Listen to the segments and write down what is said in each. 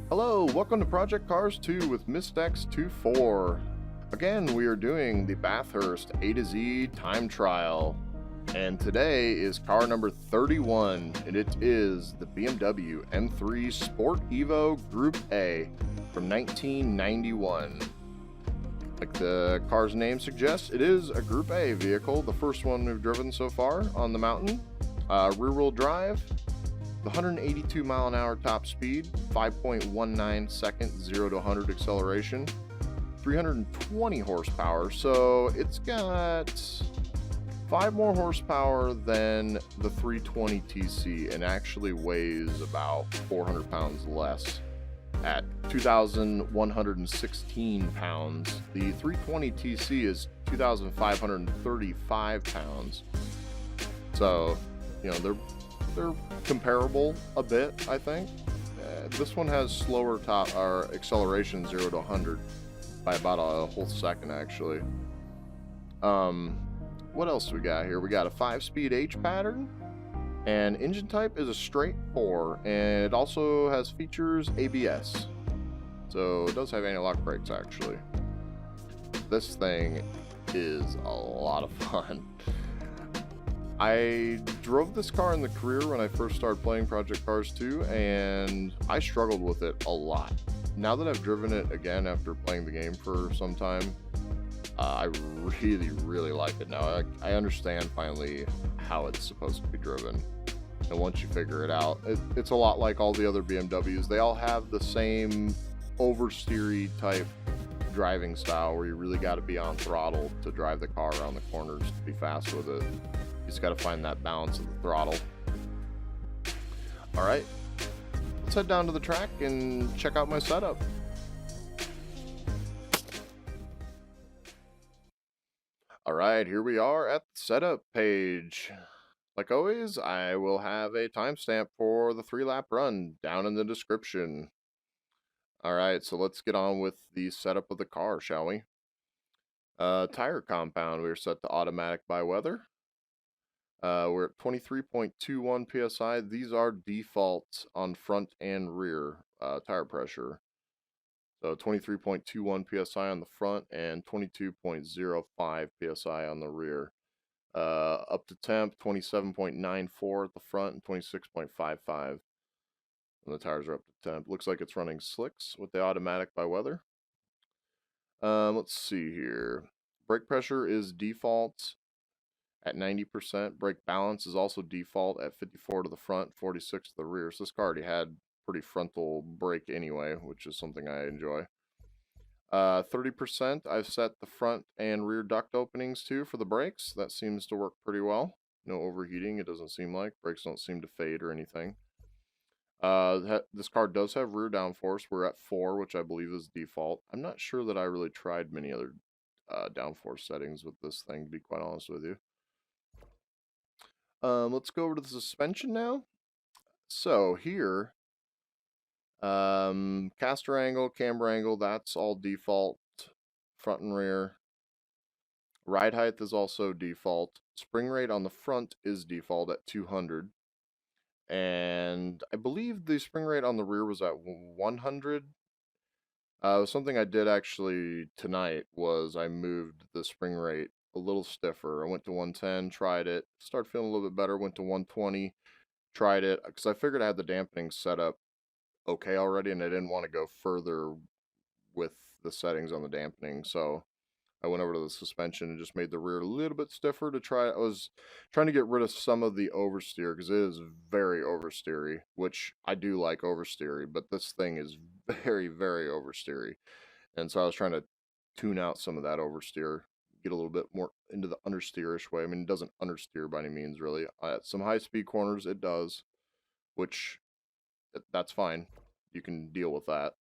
Hello, welcome to Project Cars 2 with MistX24. Again, we are doing the Bathurst A to Z time trial. And today is car number 31, and it is the BMW M3 Sport EVO Group A from 1991. Like the car's name suggests, it is a Group A vehicle, the first one we've driven so far on the mountain. Rear-wheel drive. The 182 mile an hour top speed, 5.19 seconds 0 to 100 acceleration, 320 horsepower, so it's got 5 more horsepower than the 320 TC and actually weighs about 400 pounds less at 2,116 pounds. The 320 TC is 2,535 pounds, so you know they're comparable a bit, I think. This one has slower top or acceleration 0 to 100 by about a whole second, actually. What else we got here? We got a 5-speed H pattern, and engine type is a straight 4, and it also has features ABS. So it does have anti-lock brakes, actually. This thing is a lot of fun. I drove this car in the career when I first started playing Project Cars 2, and I struggled with it a lot. Now that I've driven it again after playing the game for some time, I really like it now. I understand finally how it's supposed to be driven. And once you figure it out, it's a lot like all the other BMWs. They all have the same oversteery type driving style where you really got to be on throttle to drive the car around the corners to be fast with it. You just got to find that balance of the throttle. All right, let's head down to the track and check out my setup. All right, here we are at the setup page. Like always, I will have a timestamp for the 3-lap run down in the description. All right, so let's get on with the setup of the car, shall we? Tire compound, we are set to automatic by weather. We're at 23.21 psi. These are defaults on front and rear tire pressure. So 23.21 psi on the front and 22.05 psi on the rear. Up to temp, 27.94 at the front and 26.55 when the tires are up to temp. Looks like it's running slicks with the automatic by weather. Let's see here. Brake pressure is default at 90%. Brake balance is also default at 54 to the front, 46 to the rear. So this car already had pretty frontal brake anyway, which is something I enjoy. 30%, I've set the front and rear duct openings to for the brakes. That seems to work pretty well. No overheating, it doesn't seem like. Brakes don't seem to fade or anything. This car does have rear downforce. We're at 4, which I believe is default. I'm not sure that I really tried many other downforce settings with this thing, to be quite honest with you. Let's go over to the suspension now. So here, caster angle, camber angle, that's all default, front and rear. Ride height is also default. Spring rate on the front is default at 200. And I believe the spring rate on the rear was at 100. Something I did actually tonight was I moved the spring rate a little stiffer. I went to 110, tried it, started feeling a little bit better, went to 120, tried it, because I figured I had the dampening set up okay already, and I didn't want to go further with the settings on the dampening, so I went over to the suspension and just made the rear a little bit stiffer to try. I was trying to get rid of some of the oversteer because it is very oversteery, which I do like oversteery, but this thing is very, very oversteery. And so I was trying to tune out some of that oversteer, get a little bit more into the understeerish way. I mean, it doesn't understeer by any means, really. At some high-speed corners, it does, which that's fine. You can deal with that.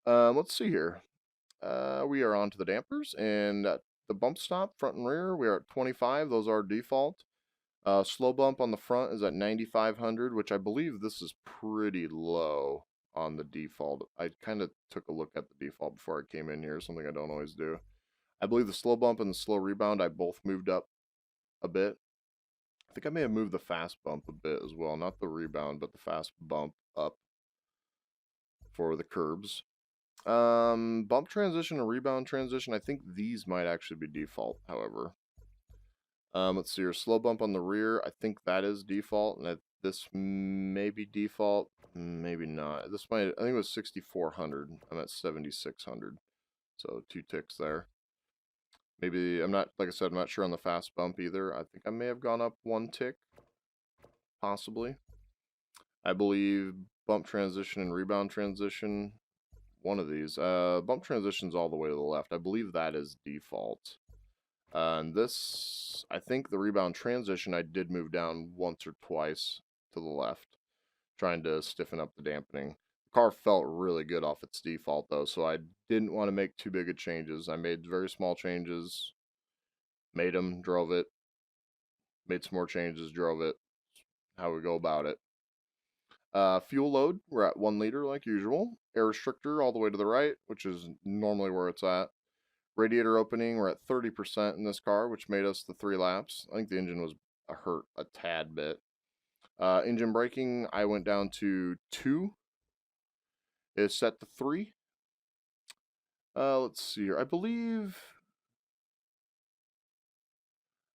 Let's see here. We are on to the dampers, and at the bump stop, front and rear, we are at 25. Those are default. Slow bump on the front is at 9,500, which I believe this is pretty low on the default. I kind of took a look at the default before I came in here, something I don't always do. I believe the slow bump and the slow rebound I both moved up a bit. I think I may have moved the fast bump a bit as well. Not the rebound, but the fast bump up. for the curbs. Bump transition and rebound transition, I think these might actually be default, however. Let's see here, slow bump on the rear, I think that is default, and this may be default, maybe not. This might, I think it was 6,400, I'm at 7,600, so 2 ticks there. Maybe, I'm not, like I said, I'm not sure on the fast bump either. I think I may have gone up 1 tick, possibly. I believe bump transition and rebound transition, one of these. Bump transition's all the way to the left. I believe that is default. And this, I think the rebound transition I did move down once or twice to the left, trying to stiffen up the dampening. The car felt really good off its default though, so I didn't want to make too big of changes. I made very small changes, made them, drove it, made some more changes, drove it. How we go about it. Fuel load, we're at 1 liter like usual. Air restrictor all the way to the right, which is normally where it's at. Radiator opening, we're at 30% in this car, which made us the 3 laps. I think the engine was hurt a tad bit. Engine braking, I went down to 2. It's set to 3. Let's see here. I believe,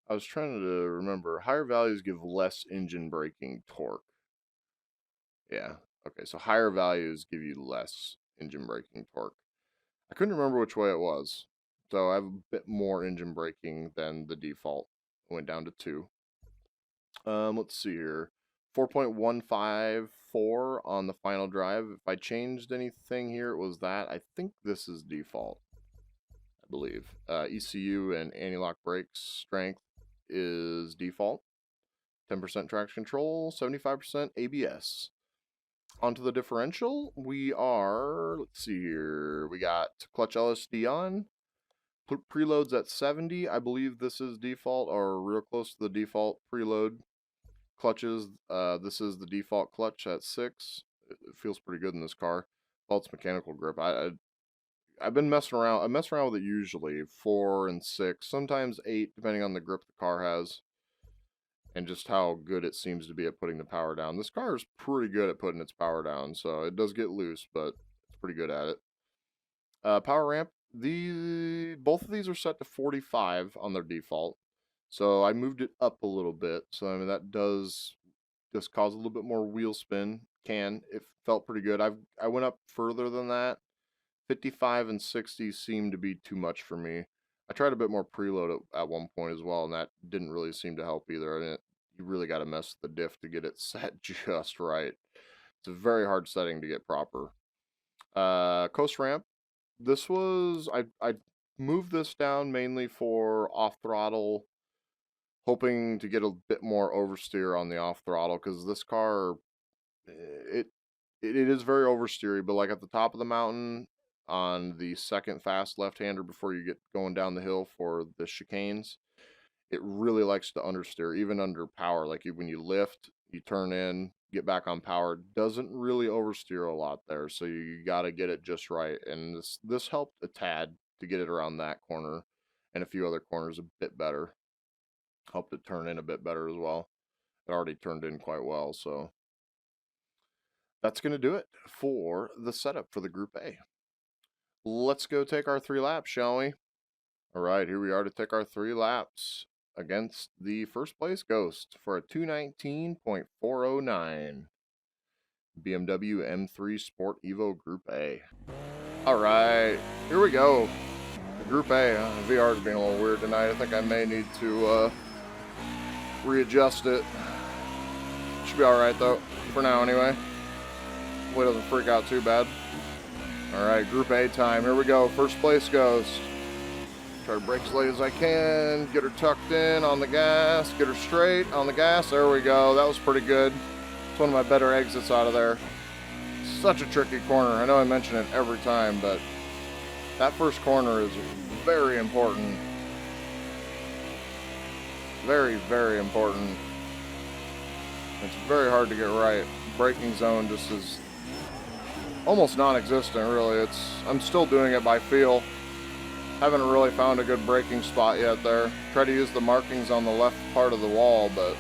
I was trying to remember, higher values give less engine braking torque. Yeah, okay, so higher values give you less engine braking torque. I couldn't remember which way it was, so I have a bit more engine braking than the default. I went down to 2. Let's see here. 4.154 on the final drive. If I changed anything here, it was that. I think this is default, I believe. ECU and anti-lock brake strength is default. 10% traction control, 75% ABS. Onto the differential, we are, let's see here, we got clutch LSD on, preloads at 70, I believe this is default, or real close to the default preload. Clutches, this is the default clutch at 6, it feels pretty good in this car. Well, it's mechanical grip, I've been messing around, I mess around with it usually, 4 and 6, sometimes 8, depending on the grip the car has. And just how good it seems to be at putting the power down. This car is pretty good at putting its power down, so it does get loose, but it's pretty good at it. Power ramp, both of these are set to 45 on their default, so I moved it up a little bit, so I mean that does just cause a little bit more wheel spin. It felt pretty good. I went up further than that. 55 and 60 seemed to be too much for me. I tried a bit more preload at one point as well, and that didn't really seem to help either. I mean, you really got to mess with the diff to get it set just right. It's a very hard setting to get proper. Coast ramp. This was, I moved this down mainly for off throttle, hoping to get a bit more oversteer on the off throttle, because this car, it is very oversteery, but like at the top of the mountain, on the second fast left-hander before you get going down the hill for the chicanes, it really likes to understeer, even under power. Like when you lift, you turn in, get back on power, it doesn't really oversteer a lot there, so you got to get it just right. And this helped a tad to get it around that corner and a few other corners a bit better. Helped it turn in a bit better as well. It already turned in quite well, so that's going to do it for the setup for the Group A. Let's go take our 3 laps, shall we? All right, here we are to take our 3 laps against the first place Ghost for a 219.409 BMW M3 Sport Evo Group A. All right, here we go. Group A. VR is being a little weird tonight. I think I may need to readjust it. Should be all right though, for now anyway. Hopefully it doesn't freak out too bad. Alright, Group A time. Here we go. First place goes. Try to brake as late as I can. Get her tucked in on the gas. Get her straight on the gas. There we go. That was pretty good. It's one of my better exits out of there. Such a tricky corner. I know I mention it every time, but that first corner is very important. Very, very important. It's very hard to get right. Braking zone just is almost non-existent, really. I'm still doing it by feel. Haven't really found a good braking spot yet there. Try to use the markings on the left part of the wall, but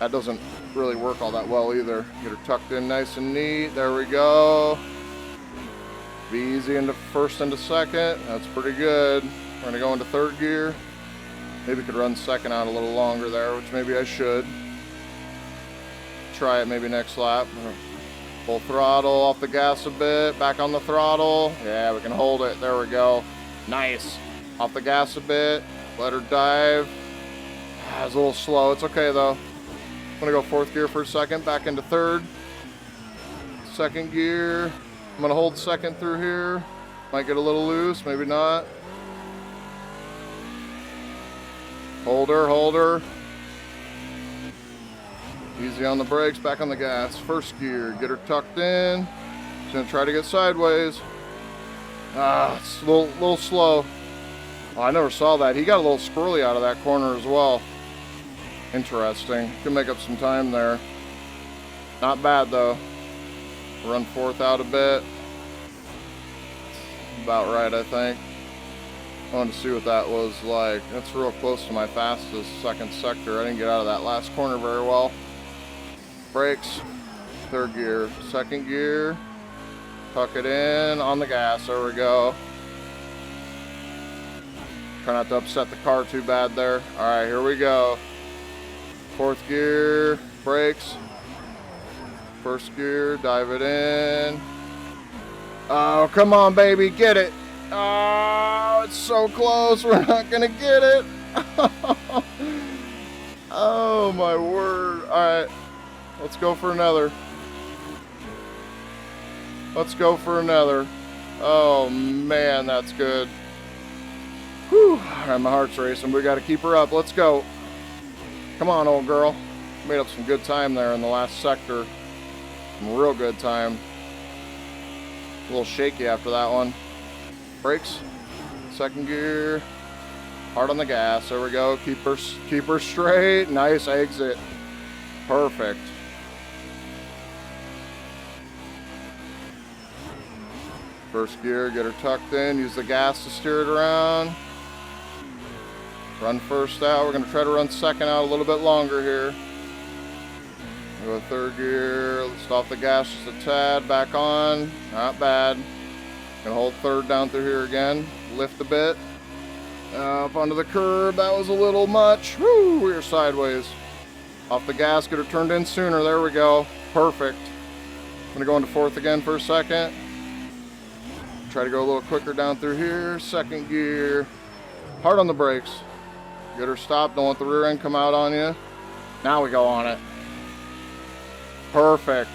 that doesn't really work all that well either. Get her tucked in nice and neat. There we go. Be easy into first into second. That's pretty good. We're going to go into third gear. Maybe could run second out a little longer there, which maybe I should. Try it maybe next lap. Full throttle, off the gas a bit, back on the throttle. Yeah, we can hold it. There we go. Nice. Off the gas a bit. Let her dive. It's a little slow. It's okay though. I'm gonna go fourth gear for a second, back into third. Second gear. I'm gonna hold second through here. Might get a little loose, maybe not. Hold her, hold her. Easy on the brakes, back on the gas. First gear, get her tucked in. She's gonna try to get sideways. It's a little slow. Oh, I never saw that. He got a little squirrely out of that corner as well. Interesting. Can make up some time there. Not bad though. Run fourth out a bit. About right, I think. I wanted to see what that was like. That's real close to my fastest second sector. I didn't get out of that last corner very well. Brakes. Third gear. Second gear. Tuck it in on the gas. There we go. Try not to upset the car too bad there. Alright, here we go. Fourth gear. Brakes. First gear. Dive it in. Oh, come on, baby. Get it. Oh, it's so close. We're not going to get it. Oh, my word. Alright. Let's go for another. Let's go for another. Oh, man, that's good. Whew. Alright, my heart's racing. We got to keep her up. Let's go. Come on, old girl. Made up some good time there in the last sector. Some real good time. A little shaky after that one. Brakes. Second gear. Hard on the gas. There we go. Keep her straight. Nice exit. Perfect. First gear. Get her tucked in. Use the gas to steer it around. Run first out. We're going to try to run second out a little bit longer here. Go third gear. Let's stop the gas just a tad. Back on. Not bad. Gonna hold third down through here again. Lift a bit. Up onto the curb. That was a little much. Woo! We were sideways. Off the gas. Get her turned in sooner. There we go. Perfect. I'm gonna go into fourth again for a second. Try to go a little quicker down through here. Second gear. Hard on the brakes. Get her stopped. Don't let the rear end come out on you. Now we go on it. Perfect.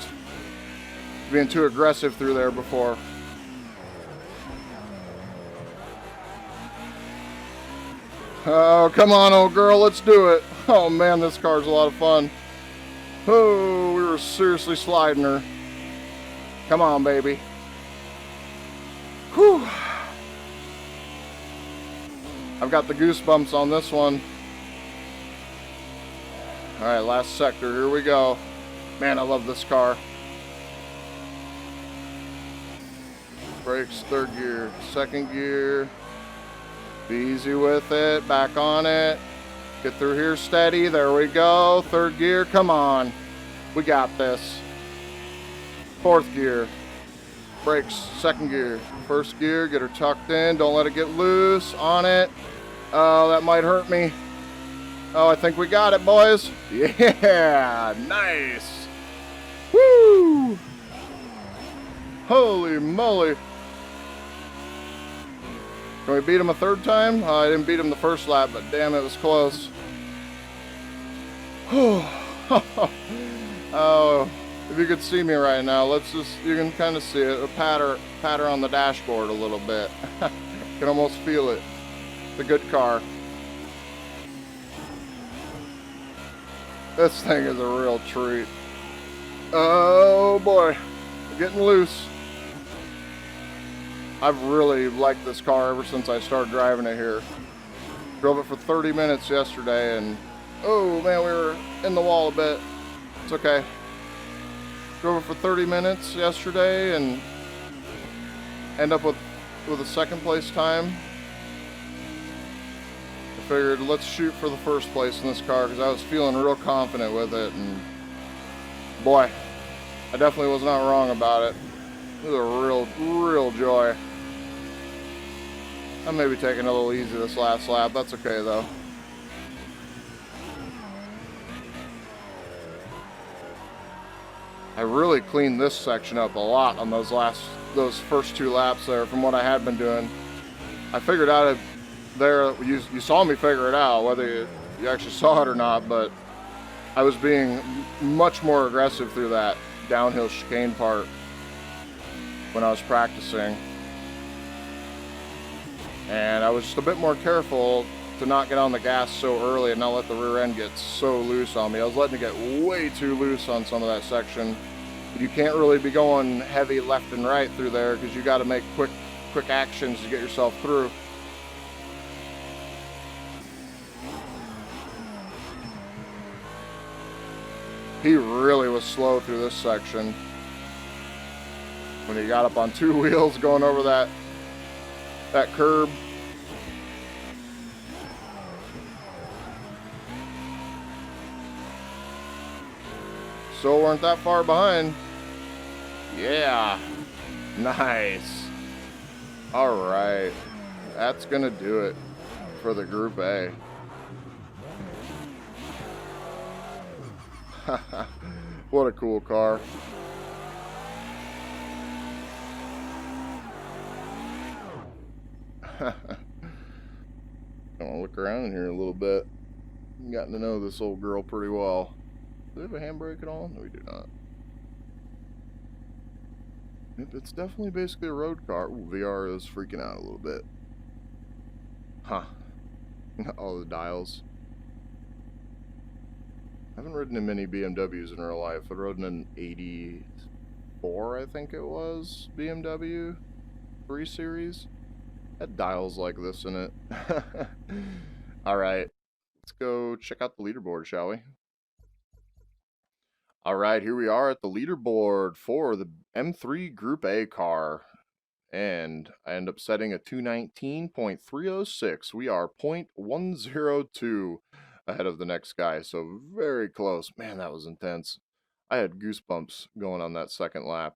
Being too aggressive through there before. Oh, come on, old girl. Let's do it. Oh, man, this car's a lot of fun. Oh, we were seriously sliding her. Come on, baby. Whew. I've got the goosebumps on this one. All right, last sector. Here we go. Man, I love this car. Brakes, third gear, second gear. Be easy with it. Back on it. Get through here steady. There we go. Third gear. Come on. We got this. Fourth gear. Brakes, second gear. First gear. Get her tucked in. Don't let it get loose. On it. Oh, that might hurt me. Oh, I think we got it, boys. Yeah. Nice. Woo! Holy moly. Can we beat him a third time? I didn't beat him the first lap, but damn, it was close. Oh, if you could see me right now, you can kind of see it. A patter on the dashboard a little bit. Can almost feel it. It's a good car. This thing is a real treat. Oh boy, we're getting loose. I've really liked this car ever since I started driving it here. Drove it for 30 minutes yesterday and oh man, we were in the wall a bit. It's okay. Drove it for 30 minutes yesterday and end up with a second place time. I figured let's shoot for the first place in this car because I was feeling real confident with it and Boy, I definitely was not wrong about it. It was a real joy. I may be taking it a little easy this last lap. That's okay, though. I really cleaned this section up a lot on those first 2 laps there from what I had been doing. I figured out there, you saw me figure it out, whether you actually saw it or not, but I was being much more aggressive through that downhill chicane part when I was practicing. And I was just a bit more careful to not get on the gas so early and not let the rear end get so loose on me. I was letting it get way too loose on some of that section. You can't really be going heavy left and right through there because you got to make quick actions to get yourself through. He really was slow through this section. When he got up on 2 wheels going over that curb. So weren't that far behind. Yeah. Nice. Alright. That's gonna do it for the Group A. What a cool car. I want to look around in here a little bit. Gotten to know this old girl pretty well. Do we have a handbrake at all? No, we do not. It's definitely basically a road car. Ooh, VR is freaking out a little bit. Huh. All the dials. I haven't ridden in many BMWs in real life. I've ridden an 84, I think it was, BMW 3 Series. Had dials like this in it. Alright, let's go check out the leaderboard, shall we? Alright, here we are at the leaderboard for the M3 Group A car. And I end up setting a 219.306. We are 0.102 ahead of the next guy, so very close. Man, that was intense. I had goosebumps going on that second lap.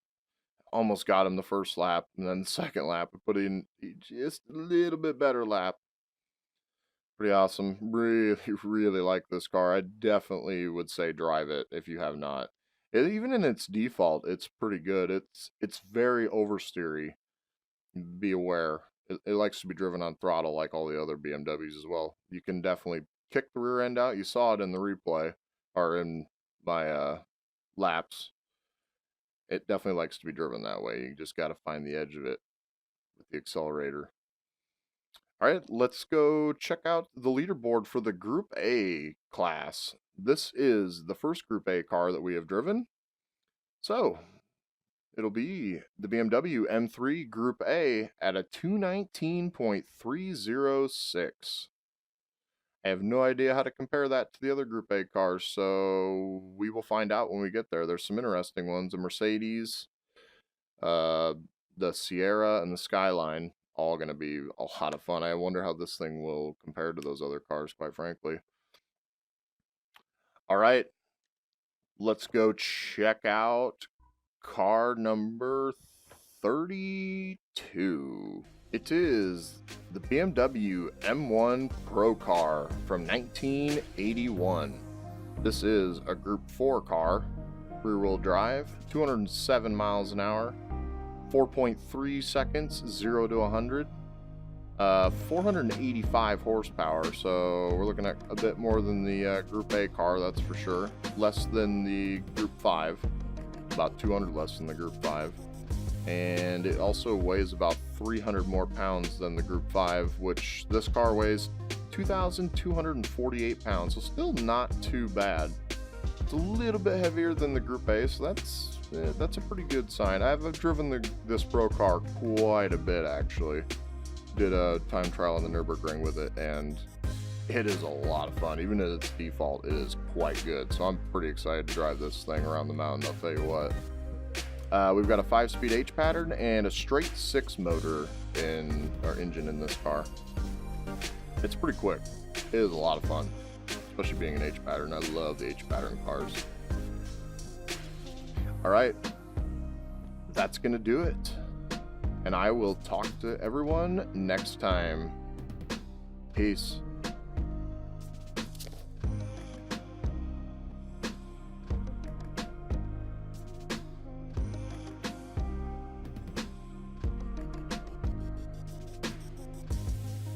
Almost got him the first lap, and then the second lap, I put in just a little bit better lap. Pretty awesome. Really like this car. I definitely would say drive it if you have not. Even in its default, it's pretty good. It's very oversteery. Be aware. It likes to be driven on throttle like all the other BMWs as well. You can definitely kick the rear end out. You saw it in the replay, or in my laps. It definitely likes to be driven that way. You just got to find the edge of it with the accelerator. All right, let's go check out the leaderboard for the Group A class. This is the first Group A car that we have driven. So, it'll be the BMW M3 Group A at a 219.306. I have no idea how to compare that to the other Group A cars, so we will find out when we get there. There's some interesting ones. The Mercedes, the Sierra, and the Skyline, all going to be a lot of fun. I wonder how this thing will compare to those other cars, quite frankly. All right, let's go check out car number 32. It is the BMW M1 Pro car from 1981. This is a Group 4 car, rear-wheel drive, 207 miles an hour, 4.3 seconds, 0 to 100, 485 horsepower, so we're looking at a bit more than the Group A car, that's for sure. Less than the Group 5, about 200 less than the Group 5. And it also weighs about 300 more pounds than the Group 5, which this car weighs 2,248 pounds, so still not too bad. It's a little bit heavier than the Group A, so that's a pretty good sign. I've driven this Pro car quite a bit, actually. Did a time trial on the Nürburgring with it, and it is a lot of fun. Even at its default, it is quite good, so I'm pretty excited to drive this thing around the mountain, I'll tell you what. We've got a 5-speed H pattern and a straight 6 motor in our engine in this car. It's pretty quick. It is a lot of fun, especially being an H pattern. I love the H pattern cars. All right, that's going to do it. And I will talk to everyone next time. Peace.